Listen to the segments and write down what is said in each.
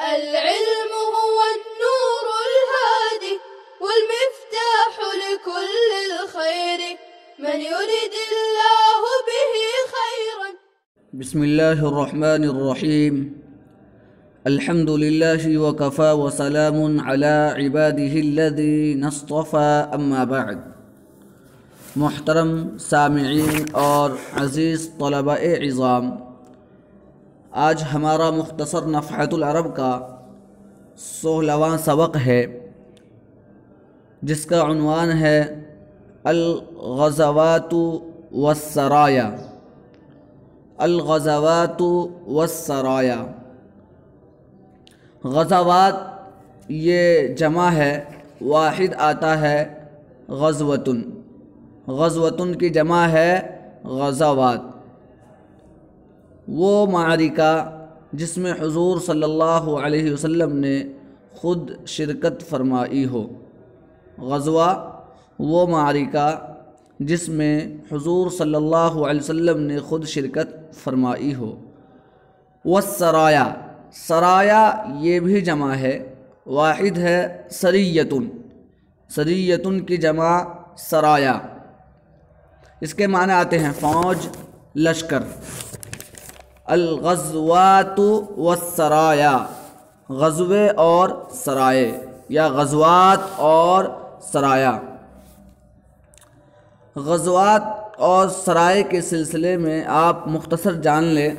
العلم هو النور الهادي والمفتاح لكل الخير من يرد الله به خيرا. بسم الله الرحمن الرحيم. الحمد لله وكفى وسلام على عباده الذين اصطفى اما بعد. محترم سامعین اور عزیز طلباء عظام، آج ہمارا مختصر نفحۃ العرب کا 16واں سبق ہے، جس کا عنوان ہے الغزوات والسرایا. الغزوات والسرایا. غزوات یہ جمع ہے، واحد آتا ہے غزوتن. غزوتن کی جمع ہے غزوات. وہ معرکہ جس میں حضور صلی اللہ علیہ وسلم نے خود شرکت فرمائی ہو. غزوہ وہ معرکہ جس میں حضور صلی اللہ علیہ وسلم نے خود شرکت فرمائی ہو. والسرایا. سرایا یہ بھی جمع ہے، واحد ہے سریتن. سریتن کی جمع سرایا. اس کے معنی آتے ہیں فوج، لشکر. الغزوات والسرایا. غزوے اور سرائے یا غزوات اور سرایا. غزوات اور سرائے کے سلسلے میں آپ مختصر جان لیں،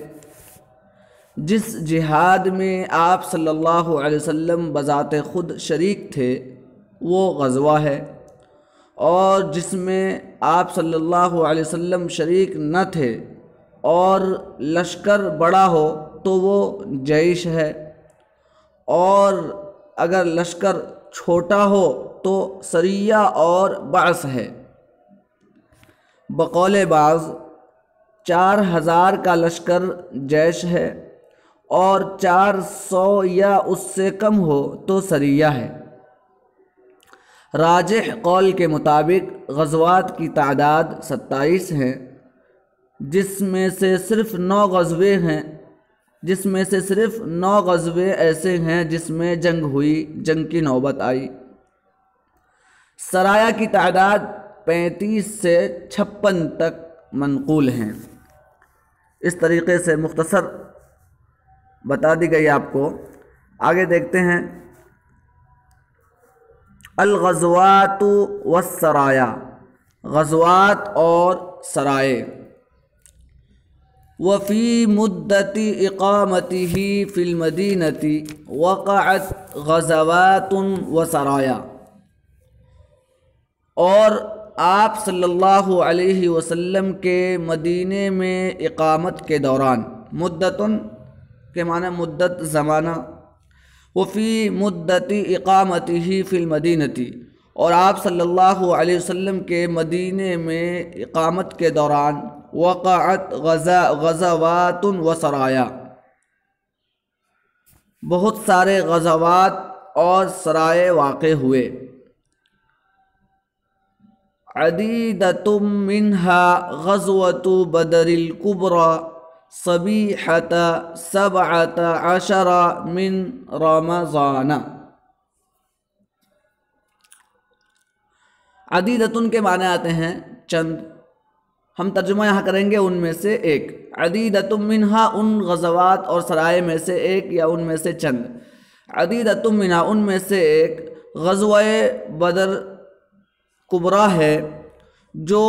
جس جہاد میں آپ صلی اللہ علیہ وسلم بذات خود شریک تھے وہ غزوہ ہے، اور جس میں آپ صلی اللہ علیہ وسلم شریک نہ تھے اور لشکر بڑا ہو تو وہ جیش ہے، اور اگر لشکر چھوٹا ہو تو سریہ اور بعث ہے. بقول بعض 4000 کا لشکر جیش ہے، اور 400 یا اس سے کم ہو تو سریہ ہے. راجح قول کے مطابق غزوات کی تعداد 27 ہیں، جس میں سے صرف 9 غزوے ایسے ہیں جس میں جنگ ہوئی، جنگ کی نوبت آئی. سرایا کی تعداد 35 سے 56 تک منقول ہیں. اس طریقے سے مختصر بتا دی گئی آپ کو. آگے دیکھتے ہیں الغزوات والسرایا. غزوات اور سرائے. وفی مدت اقامته فی المدینۃ وقعت غزوات وسرایا. اور آپ صلی اللہ علیہ وسلم کے مدینے میں اقامت کے دوران، مدتن کے معنی مدت، زمانہ. وفی مدت اقامته فی المدینۃ، اور آپ صلی اللہ علیہ وسلم کے مدینے میں اقامت کے دوران وقعت غزوات وسرایا، بہت سارے غزوات اور سرائے واقع ہوئے. عدیدۃ منہا غزوۃ بدر الکبریٰ صبیحۃ 17 من رمضان. عدیدۃ کے معنی آتے ہیں چند. ہم ترجمہ یہاں کریں گے ان میں سے ایک. عدیدۃ منہا ان غزوات اور سرائے میں سے ایک یا ان میں سے چند. عدیدۃ منہا ان میں سے ایک غزوہ بدر کبریٰ ہے، جو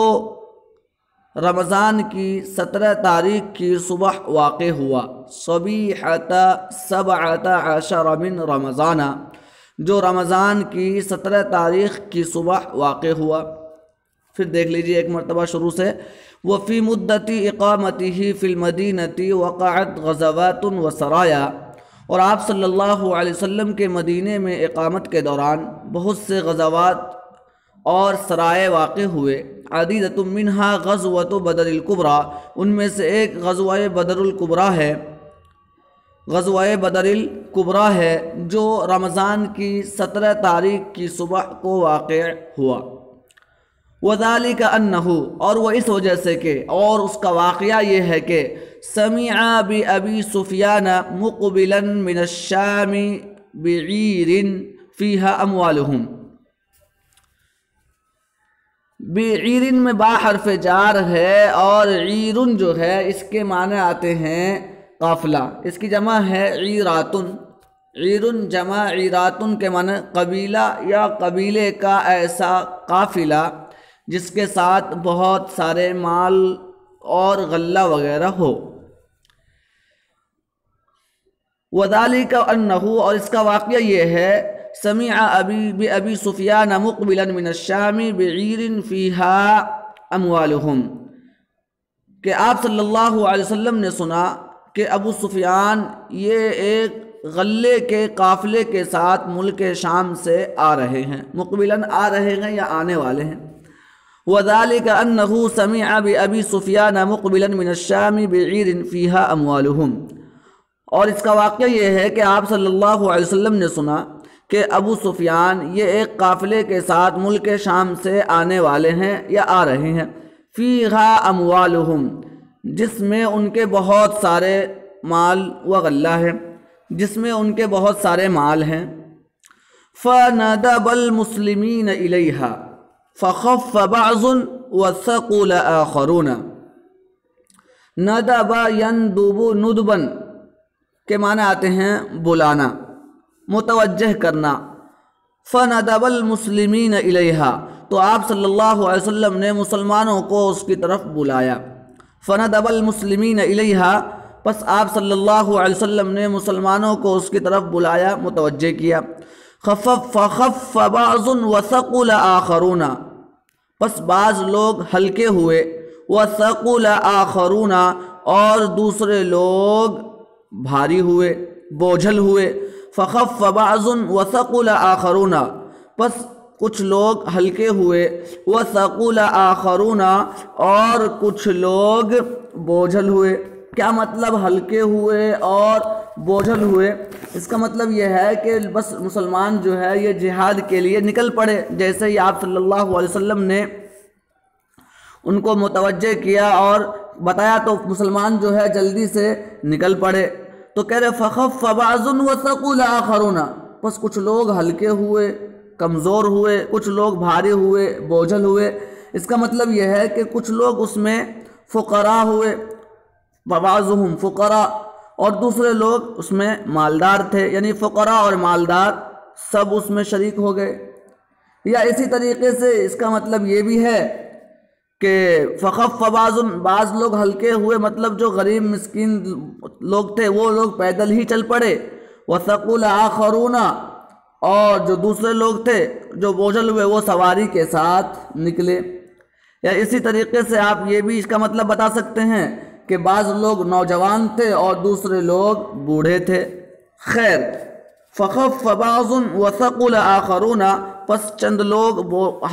رمضان کی 17 تاریخ کی صبح واقع ہوا. صبیحۃ 17 من رمضان، جو رمضان کی 17 تاریخ کی صبح واقع ہوا. پھر دیکھ لیجئے ایک مرتبہ شروع سے. وفی مدت اقامته فی المدینۃ وقعت غزوات وسرایا. اور آپ صلی اللہ علیہ وسلم کے مدینے میں اقامت کے دوران بہت سے غزوات اور سرائے واقع ہوئے. عدیدۃ منہا غزوۃ بدر الکبریٰ، ان میں سے ایک غزوہ بدر الکبریٰ ہے. غزوہ بدر الکبریٰ ہے جو رمضان کی 17 تاریخ کی صبح کو واقع ہوا. وَذَلِكَ أَنَّهُ، اور وہ اس وجہ سے کہ، اور اس کا واقعہ یہ ہے کہ سمع بأبی سفیان مقبلا من الشام بعیر فیہا اموالہم۔ بعیر میں با حرف جار ہے اور عیرن جو ہے اس کے معنی آتے ہیں قافلہ، اس کی جمع ہے عیراتن۔ عیرن جمع عیراتن کے معنی قبیلہ یا قبیلے کا ایسا قافلہ جس کے ساتھ بہت سارے مال اور غلہ وغیرہ ہو۔ وذالک انہ، اور اس کا واقعہ یہ ہے، سمع بأبی سفیان مقبلا من الشام بعیر فیہا اموالہم، کہ آپ صلی اللہ علیہ وسلم نے سنا کہ ابو سفیان یہ ایک غلے کے قافلے کے ساتھ ملک شام سے آ رہے ہیں، مقبلاً آ رہے ہیں یا آنے والے ہیں۔ وذالک انہ سمع بأبی سفیان مقبلا من الشام بعیر فیہا اموالہم، اور اس کا واقعہ یہ ہے کہ آپ صلی اللہ علیہ وسلم نے سنا کہ ابو سفیان یہ ایک قافلے کے ساتھ ملک شام سے آنے والے ہیں یا آ رہے ہیں، فیہا اموالہم، جس میں ان کے بہت سارے مال و غلہ ہے، جس میں ان کے بہت سارے مال ہیں۔ فَنَدَبَ الْمُسْلِمِينَ إِلَيْهَا فَخَفَّ بَعْضٌ وَثَقُلَ آخَرُونَ۔ ندب يندب ندبن کے معنی آتے ہیں بلانا، متوجہ کرنا۔ فَنَدَبَ الْمُسْلِمِينَ إِلَيْهَا، تو آپ صلی اللہ علیہ وسلم نے مسلمانوں کو اس کی طرف بلایا۔ فَنَدَبَ الْمُسْلِمِينَ إِلَيْهَا، پس آپ صلی اللہ علیہ وسلم نے مسلمانوں کو اس کی طرف بلایا، متوجہ کیا۔ فَخَفَّ بَعْضٌ وَثَقُلَ آخَرُونَ، پس بعض لوگ ہلکے ہوئے، وَثَقُلَ آخَرُونَ، اور دوسرے لوگ بھاری ہوئے، بوجھل ہوئے۔ فَخَفَّ بَعْضٌ وَثَقُلَ آخَرُونَ، پس کچھ لوگ ہلکے ہوئے، وَثَقُلَ آخَرُونَ، اور کچھ لوگ بوجھل ہوئے۔ کیا مطلب ہلکے ہوئے اور بوجھل ہوئے؟ اس کا مطلب یہ ہے کہ بس مسلمان جو ہے یہ جہاد کے لیے نکل پڑے، جیسے ہی آپ صلی اللہ علیہ وسلم نے ان کو متوجہ کیا اور بتایا تو مسلمان جو ہے جلدی سے نکل پڑے۔ تو کہہ رہے فَخَفَّ بَعْضٌ وَثَقُلَ آخَرُونَ، پس کچھ لوگ ہلکے ہوئے، کمزور ہوئے، کچھ لوگ بھاری ہوئے، بوجھل ہوئے۔ اس کا مطلب یہ ہے کہ کچھ لوگ اس میں فقراء ہوئے، وَبَعْضُهُمْ فُقَرَاء، اور دوسرے لوگ اس میں مالدار تھے، یعنی فقراء اور مالدار سب اس میں شریک ہو گئے۔ یا اسی طریقے سے اس کا مطلب یہ بھی ہے کہ فَخَفَّ بَعْضٌ، بعض لوگ ہلکے ہوئے، مطلب جو غریب مسکین لوگ تھے وہ لوگ پیدل ہی چل پڑے۔ وَثَقُلَ آخَرُونَ، اور جو دوسرے لوگ تھے جو بوجھل ہوئے وہ سواری کے ساتھ نکلے۔ یا اسی طریقے سے آپ یہ بھی اس کا مطلب بتا سکتے ہیں کہ بعض لوگ نوجوان تھے اور دوسرے لوگ بوڑھے تھے۔ خیر، فَخَفَّ بَعْضٌ وَثَقُلَ آخَرُونَ، پس چند لوگ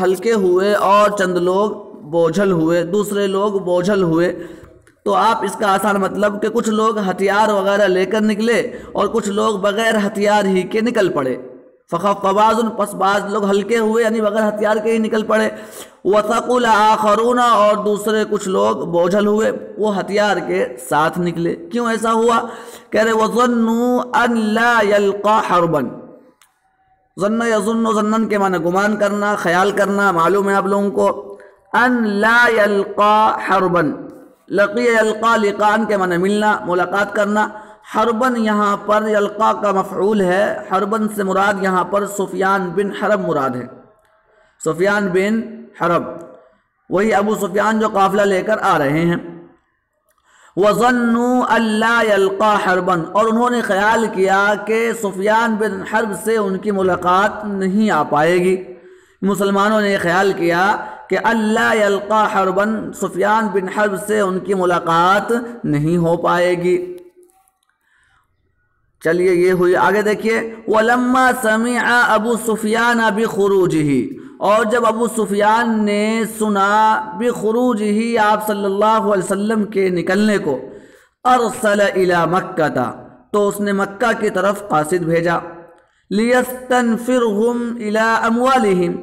ہلکے ہوئے اور چند لوگ بوجھل ہوئے، دوسرے لوگ بوجھل ہوئے۔ تو آپ اس کا آسان مطلب کہ کچھ لوگ ہتھیار وغیرہ لے کر نکلے اور کچھ لوگ بغیر ہتھیار ہی کے نکل پڑے۔ فَخَفَّ بَعْضٌ، پس بعض لوگ ہلکے ہوئے یعنی بغیر ہتھیار کے ہی نکل پڑے۔ وَثَقُلَ آخَرُونَ، اور دوسرے کچھ لوگ بوجھل ہوئے، وہ ہتھیار کے ساتھ نکلے۔ کیوں ایسا ہوا؟ کہہ رہے وَظَنُّوا أَن لَا يَلْقَى حَرْبًا۔ ظن یظن، ظنن کے معنی گمان کرنا، خیال کرنا، معلوم ہے آپ لوگوں کو۔ ان لا يلقى حربا، لقی یلقى لقان کے معنی ملنا، ملاقات کرنا۔ حربن یہاں پر یلقا کا مفعول ہے، حربن سے مراد یہاں پر سفیان بن حرب مراد ہے، سفیان بن حرب، وہی ابو سفیان جو قافلہ لے کر آ رہے ہیں۔ وَظَنُّوا أَن لَا يَلْقَى حَرْبًا، اور انہوں نے خیال کیا کہ سفیان بن حرب سے ان کی ملاقات نہیں آ پائے گی۔ مسلمانوں نے خیال کیا کہ اللہ یلقا حربًا، سفیان بن حرب سے ان کی ملاقات نہیں ہو پائے گی۔ چلیے یہ ہوئی، آگے دیکھیے وَلَمَّا سَمِعَ أَبُو سُفْيَانَ بِخُرُوجِهِ، اور جب ابو سفیان نے سنا بِخُرُوجِهِ، آپ صلی اللہ علیہ وسلم کے نکلنے کو، أَرْسَلَ إِلَى مَكَّةَ، تو اس نے مکہ کی طرف قاصد بھیجا، لِيَسْتَنْفِرْهُمْ إِلَى أَمْوَالِهِمْ،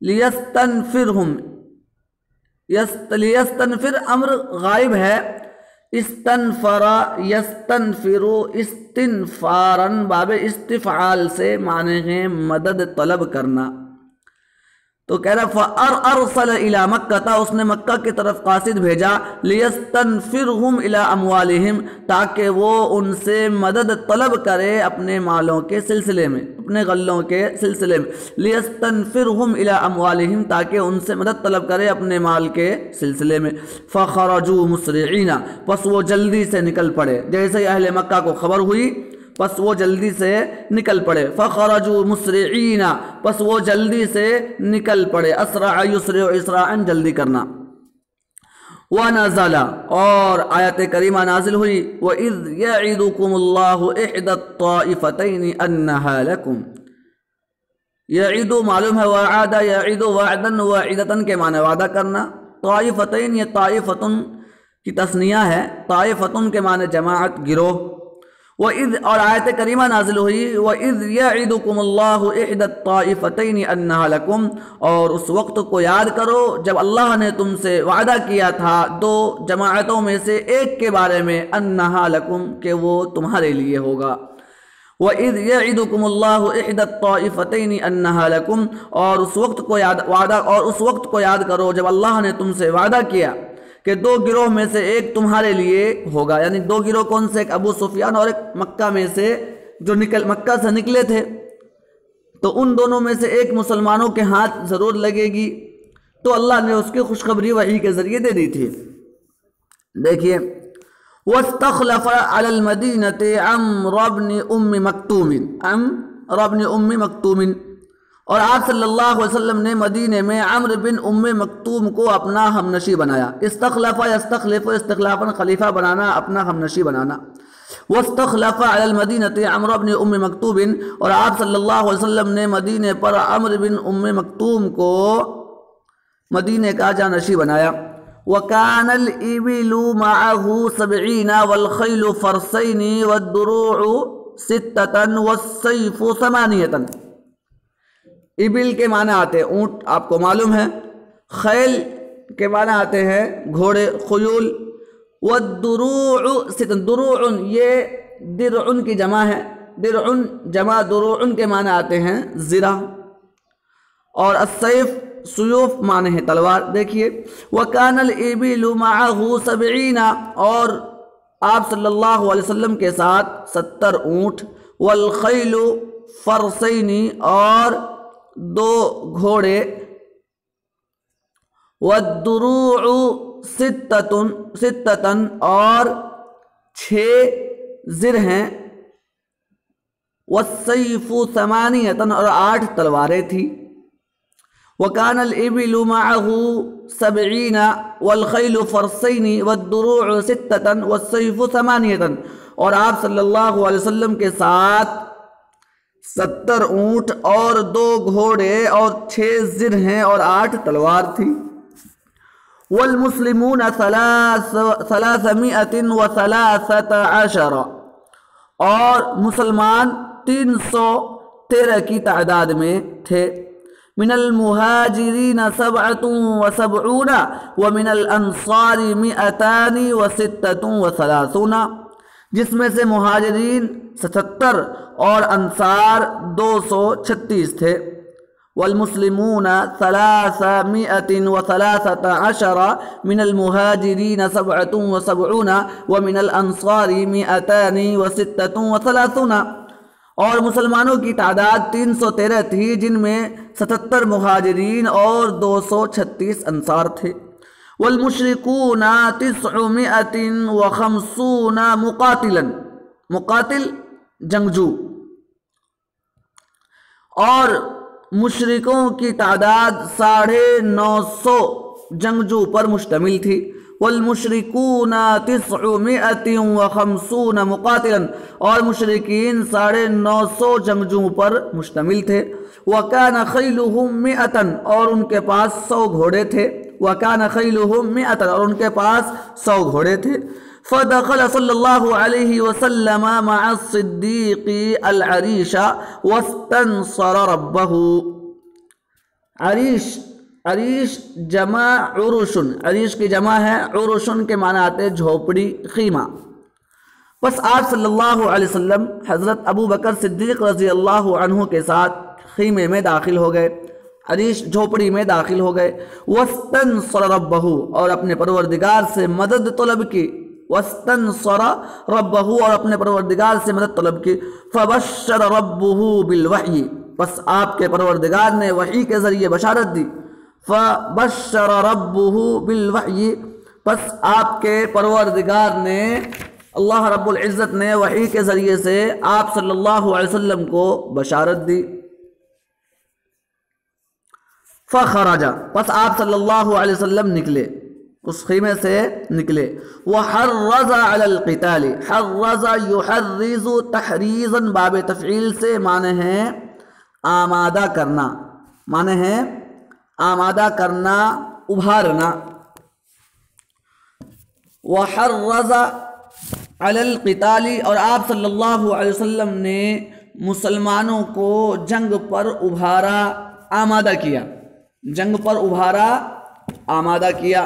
لِيَسْتَنْفِرْهُمْ، لِيَسْتَنْفِر امر غائب ہے، استنفرا یستنفرو استنفارن باب استفعال سے معنی ہیں مدد طلب کرنا. تو کہہ رہا فَأَرْسَلَ إِلَى مَكَّةَ اس نے مکہ کی طرف قاصد بھیجا لِيَسْتَنْفِرْهُمْ إِلَى أَمْوَالِهِمْ تاکہ وہ ان سے مدد طلب کرے اپنے مالوں کے سلسلے میں، اپنے غلوں کے سلسلے میں. لِيَسْتَنْفِرْهُمْ إِلَى أَمْوَالِهِمْ تاکہ ان سے مدد طلب کرے اپنے مال کے سلسلے میں. فَخَرَجُوا مُسْرِعِينَ پس وہ جلدی سے نکل پڑے، جیسے اہل مکہ کو خبر ہوئی پس وہ جلدی سے نکل پڑے. فَخَرَجُوا مُسْرِعِينَ پس وہ جلدی سے نکل پڑے. اسرع یسرع اسراعا جلدی کرنا. وَنَزَلَ اور آیت کریمہ نازل ہوئی وَإِذْ يَعِدُكُمُ اللَّهُ إِحْدَى الطَّائِفَتَيْنِ أَنَّهَا لَكُمْ. یعید معلوم ہے وعد یعید وعدا وعدتا کے معنی وعدہ کرنا. طائفتین یہ طائفتن کی تثنیہ ہے، طائفتن کے معنی جماعت، گروہ. وَإِذْ اور آیت کریمہ نازل ہوئی وَإِذْ يَعِدُكُمُ اللَّهُ إِحْدَى الطَّائِفَتَيْنِ أَنَّهَا لَكُمْ اور اس وقت کو یاد کرو جب اللہ نے تم سے وعدہ کیا تھا دو جماعتوں میں سے ایک کے بارے میں أَنَّهَا لَكُمْ کہ وہ تمہارے لیے ہوگا. وَإِذْ يَعِدُكُمُ اللَّهُ إِحْدَى الطَّائِفَتَيْنِ أَنَّهَا لَكُمْ اور اس وقت کو یاد کرو جب اللہ نے تم سے وعدہ کیا کہ دو گروہ میں سے ایک تمہارے لیے ہوگا. یعنی دو گروہ کون سے؟ ایک ابو سفیان اور ایک مکہ میں سے جو مکہ سے نکلے تھے، تو ان دونوں میں سے ایک مسلمانوں کے ہاتھ ضرور لگے گی. تو اللہ نے اس کی خوشخبری وحی کے ذریعے دے دی تھی. دیکھیے وَاسْتَخْلَفَ عَلَى الْمَدِينَةِ عَمْرَ بْنِ أُمِّ مَكْتُومٍ اور آپ صلی اللہ علیہ وسلم نے مدینے میں عمرو بن ام مکتوم کو اپنا ہمنشی بنایا. استخلف یستخلف استخلافاً خلیفہ بنانا، اپنا ہمنشی بنانا. واستخلف علی المدینة عمرو بن ام مکتوم اور آپ صلی اللہ علیہ وسلم نے مدینے پر عمرو بن ام مکتوم کو مدینے کا جانشی بنایا. وَكَانَ الْإِبِلُ مَعَهُ 70 وَالْخَيْلُ فَرْسَيْنِ وَالدُّرُوعُ 6 وَالسَّيْفُ 8. ابل کے معنی آتے ہیں اونٹ، آپ کو معلوم ہے. خیل کے معنی آتے ہیں گھوڑے، خیول. والدروع 6 دروع یہ درع کی جمع ہے، درع جمع دروع کے معنی آتے ہیں زرہ. اور السیف سیوف معنی ہے تلوار. دیکھیے وَكَانَ الْإِبِلُ مَعَهُ 70 اور آپ صلی اللہ علیہ وسلم کے ساتھ 70 اونٹ. والخیل فرسین اور 2 گھوڑے. والدروع 6 اور 6 زر ہیں. والسیف 8 اور 8 تلواریں تھی. وَكَانَ الْإِبِلُ مَعَهُ 70 وَالْخَيْلُ فَرْسَيْنِ وَالدُّرُوعُ 6 وَالسَّيْفُ 8 اور آپ صلی اللہ علیہ وسلم کے ساتھ 70 اونٹ اور 2 گھوڑے اور 6 زر ہیں اور 8 تلوار تھی. وَالْمُسْلِمُونَ 313 اور مسلمان 313 کی تعداد میں تھے. من المہاجرین 77 ومن الانصار 236 جس میں سے مہاجرین 77 اور انصار 236 تھے. والمسلمون 313 من المہاجرین 77 ومن الانصار 236 اور مسلمانوں کی تعداد 313 تھی جن میں 77 مہاجرین اور 236 انصار تھے. والمشرکون 950 مقاتلا مقاتل جنگجو اور مشرکوں کی تعداد 950 جنگجو پر مشتمل تھی. والمشرکون 950 مقاتلا اور مشرکین 950 جنگجو پر مشتمل تھے. وَكَانَ خَيْلُهُمْ 100 اور ان کے پاس 100 گھوڑے تھے. وَكَانَ خَيْلُهُمْ 100 اور ان کے پاس 100 گھوڑے تھے. فَدَخَلَ صلی اللہ علیہ وسلم مع الصدیق العریش واستنصر ربہ. عریش عریش جمع عروشن، عریش کی جمع ہے، عروشن کے معنی آتے ہیں جھوپڑی، خیمہ۔ بس آپ صلی اللہ علیہ وسلم حضرت ابو بکر صدیق رضی اللہ عنہ کے ساتھ خیمے میں داخل ہو گئے، عریش جھوپڑی میں داخل ہو گئے۔ وَاسْتَنْصَرَ رَبَّهُ، اور اپنے پروردگار سے مدد طلب کی، وَاسْتَنْصَرَ رَبَّهُ، اور اپنے پروردگار سے مدد طلب کی۔ فَبَشَّرَ رَبُّهُ بِالْوَحْيِ، بس آپ کے پروردگار نے وحی کے ذریعے بشارت دی۔ فَبَشَّرَ رَبُّهُ بِالْوَحْيِ، بس آپ کے پروردگار نے، اللہ رب العزت نے وحی کے ذریعے سے آپ صلی اللہ علیہ وسلم کو بشارت دی۔ فخرج، پس آپ صلی اللہ علیہ وسلم نکلے، اس خیمے سے نکلے۔ وحرز علی القتال، حرز یحرز تحریزا، باب تفعیل سے معنی ہے آمادہ کرنا، معنی ہے آمادہ کرنا، ابھارنا۔ وحرز علی القتال، اور آپ صلی اللہ علیہ وسلم نے مسلمانوں کو جنگ پر ابھارا، آمادہ کیا، جنگ پر ابھارا، آمادہ کیا۔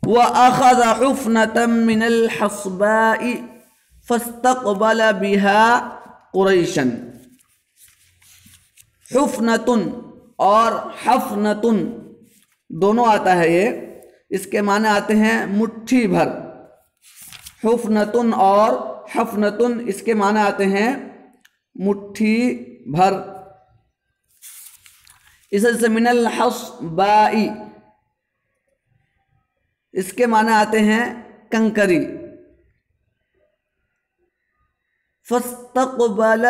وَأَخَذَ حُفْنَةً مِّنَ الْحَصْبَاءِ فَاسْتَقْبَلَ بِهَا قُرَيْشًا، حفنتن اور حفنتن دونوں آتا ہے، یہ اس کے معنی آتے ہیں مٹھی بھر، حفنتن اور حفنتن اس کے معنی آتے ہیں مٹھی بھر۔ اس سے من الحصباء، اس کے معنی آتے ہیں کنکری۔ فاستقبل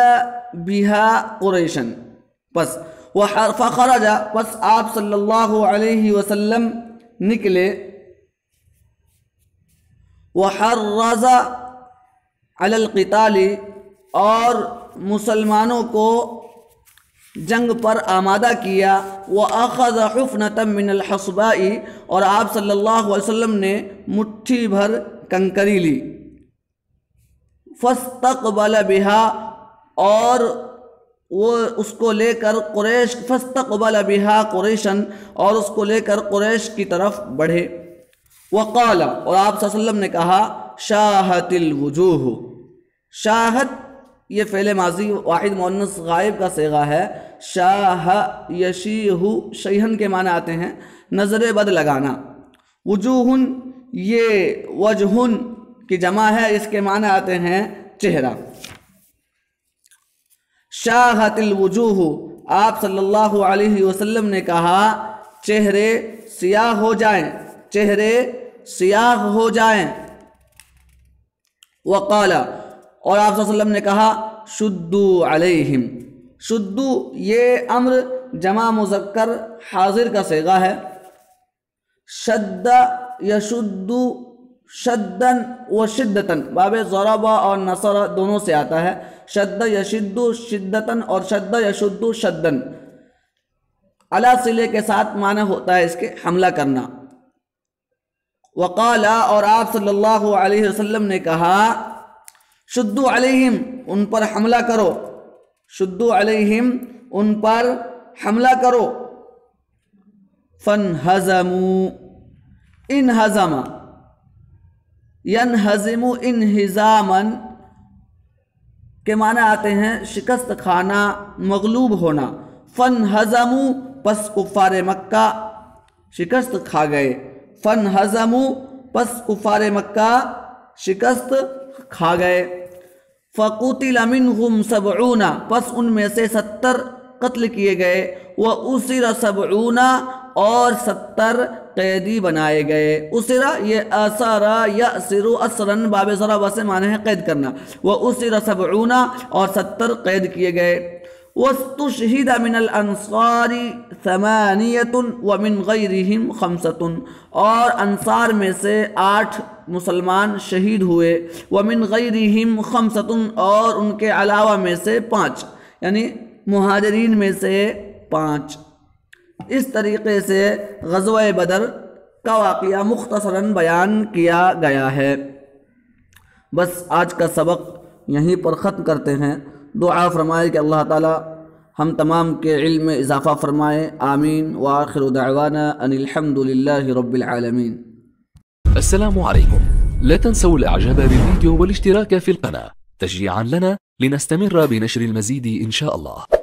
بها قریشا، پس فخرج، پس آپ صلی اللہ علیہ وسلم نکلے۔ وحرز علی القتال، اور مسلمانوں کو جنگ پر آمادہ کیا۔ وَأَخَذَ حُفْنَةً مِّنَ الْحَصْبَاءِ، اور آپ صلی اللہ علیہ وسلم نے مٹھی بھر کنکری لی۔ فَاسْتَقْبَلَ بِهَا، اور وہ اس کو لے کر قریش، فَاسْتَقْبَلَ بِهَا قُرَيْشًا، اور اس کو لے کر قریش کی طرف بڑھے۔ وقال، اور آپ صلی اللہ علیہ وسلم نے کہا، شاہت الوجوہ، شاہت یہ فعل ماضی واحد مؤنث غائب کا صیغہ ہے۔ شاہ یشیہ، شیہن کے معنی آتے ہیں نظر بد لگانا۔ وجوہن یہ وجہن کی جمع ہے، اس کے معنی آتے ہیں چہرہ۔ شاہت الوجوہ، آپ صلی اللہ علیہ وسلم نے کہا چہرے سیاہ ہو جائیں، چہرے سیاہ ہو جائیں۔ وقال، اور آپ صلی اللہ علیہ وسلم نے کہا شدو علیہم، شدو یہ امر جمع مذکر حاضر کا صیغہ ہے۔ شد یشد شدن و شدتن، باب ضرب اور نصر دونوں سے آتا ہے۔ شد یشد شدتن اور شد یشد شدن، علی صلے کے ساتھ معنی ہوتا ہے اس کے حملہ کرنا۔ وقال، اور آپ صلی اللہ علیہ وسلم نے کہا شدو علیہم، ان پر حملہ کرو، شدو علیہم ان پر حملہ کرو۔ فانہزموا، انہزم ینہزم انہزاما کے معنی آتے ہیں شکست کھانا، مغلوب ہونا۔ فانہزموا، پس کفار مکہ شکست کھا گئے۔ فانہزموا، پس کفار مکہ شکست کھا گئے۔ فقتل منہم 70، پس ان میں سے 70 قتل کیے گئے۔ وَأُسِرَ 70، اور 70 قیدی بنائے گئے۔ اسرا یہ اسرا یأسر اسرن، باب ضرب سے معنی ہے قید کرنا۔ وَأُسِرَ 70، اور 70 قید کیے گئے۔ وَاسْتُشْهِدَ مِنَ الْأَنصَارِ 8 وَمِنْ غَيْرِهِمْ 5، اور انصار میں سے 8 مسلمان شہید ہوئے۔ وَمِنْ غَيْرِهِمْ 5، اور ان کے علاوہ میں سے 5، یعنی مہاجرین میں سے 5۔ اس طریقے سے غزوہ بدر کا واقعہ مختصراً بیان کیا گیا ہے۔ بس آج کا سبق یہیں پر ختم کرتے ہیں۔ دعا فرمائے کہ اللہ تعالی ہم تمام کے علم میں اضافہ فرمائے، آمین۔ وآخر دعوانا ان الحمد للہ رب العالمین۔ السلام عليكم. لا تنسوا الاعجاب بالفيديو والاشتراك في القناة تشجيعا لنا لنستمر بنشر المزيد إن شاء الله.